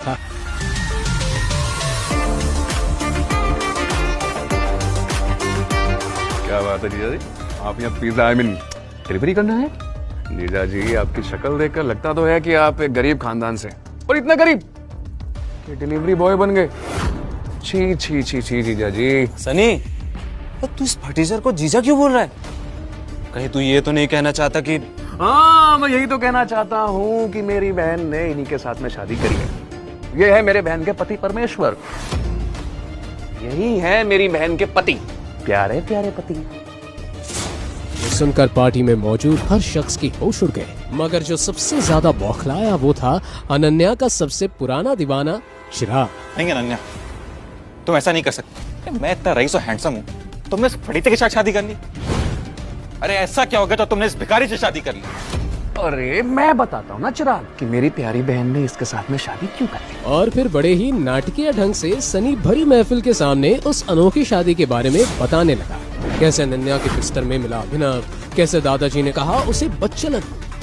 था। क्या बात है जीजा जी, आप यहाँ पिज्जा डिलीवरी करना है? जीजा जी आपकी शक्ल देखकर लगता तो है कि आप एक गरीब खानदान से, और इतना गरीब कि डिलीवरी बॉय बन गए। छी छी छी छी जीजा जी। सनी, तू इस फटीचर को जीजा क्यों बोल रहा है? कहीं तू ये तो नहीं कहना चाहता कि... हाँ, मैं यही तो कहना चाहता हूँ कि मेरी बहन ने इन्हीं के साथ में शादी करी है। ये है मेरे बहन के पति परमेश्वर, यही है मेरी बहन के पति, प्यारे प्यारे पति। ये सुनकर पार्टी में मौजूद हर शख्स की होश उड़ गए, मगर जो सबसे ज्यादा बौखलाया वो था अनन्या का सबसे पुराना दीवाना चिराग। नहीं अनन्या, तुम ऐसा नहीं कर सकते। मैं इतना रईस और हैंडसम हूँ, तुमने इस फटीचे के साथ शादी कर ली? अरे ऐसा क्या हो गया तो तुमने इस भिखारी से शादी कर ली? अरे मैं बताता हूँ ना चिराग कि मेरी प्यारी बहन ने इसके साथ में शादी क्यों कर ली। और फिर बड़े ही नाटकीय ढंग से सनी भरी महफिल के सामने उस अनोखी शादी के बारे में बताने लगा। कैसे अनन्या के बिस्तर में मिला अभिनव, कैसे दादाजी ने कहा उसे बच्चन,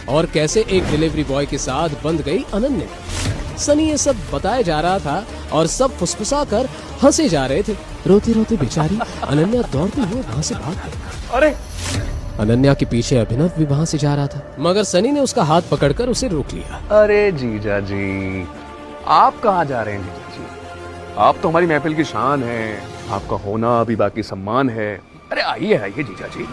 और कैसे एक डिलीवरी बॉय के साथ बंध गई अनन्या। सनी ये सब बताया जा रहा था और सब फुसफुसा कर हंसे जा रहे थे। रोती रोती बेचारी अनन्या दौड़ती हुई वहाँ से भाग गई। अरे अनन्या के पीछे अभिनव भी वहाँ से जा रहा था, मगर सनी ने उसका हाथ पकड़कर उसे रोक लिया। अरे जीजा जी, आप कहाँ जा रहे हैं जीजा जी? आप तो हमारी महफिल की शान हैं, आपका होना भी बाकी सम्मान है। अरे आइए आइए जीजा जी,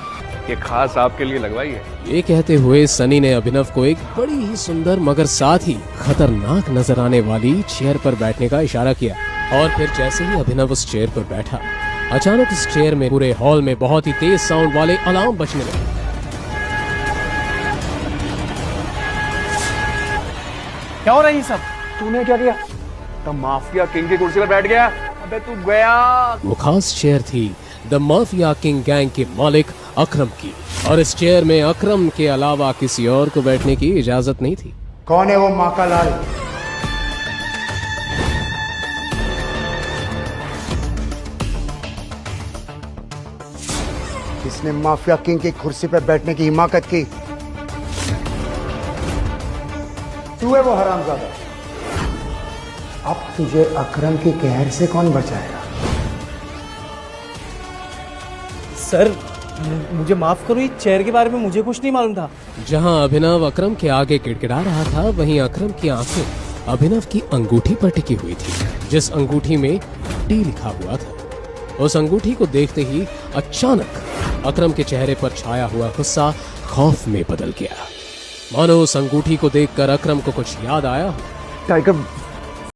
ये खास आपके लिए लगवाई है। ये कहते हुए सनी ने अभिनव को एक बड़ी ही सुंदर मगर साथ ही खतरनाक नजर आने वाली चेयर पर बैठने का इशारा किया। और फिर जैसे ही अभिनव उस चेयर पर बैठा, अचानक इस चेयर में पूरे हॉल में बहुत ही तेज साउंड वाले अलार्म बजने लगे। क्या हो रहा है ये सब? तूने क्या किया? तो माफिया किंग की कुर्सी पर बैठ गया। अबे तू गया। वो खास चेयर थी द माफिया किंग गैंग के मालिक अकरम की, और इस चेयर में अकरम के अलावा किसी और को बैठने की इजाजत नहीं थी। कौन है वो माकालाल? किसने माफिया किंग की कुर्सी पर बैठने की हिमाकत की? तू है वो हरामजादा। अब तुझे अकरम की कहर से कौन बचाएगा? सर मुझे माफ करो, इस चेयर के बारे में मुझे कुछ नहीं मालूम था। जहां अभिनव अकरम के आगे गिड़गिड़ा रहा था, वहीं अकरम की आंखें अभिनव की अंगूठी पर टिकी हुई थी, जिस अंगूठी में टी लिखा हुआ था। उस अंगूठी को देखते ही अचानक अकरम के चेहरे पर छाया हुआ गुस्सा खौफ में बदल गया, मानो उस अंगूठी को देखकर अकरम को कुछ याद आया हो। टाइगर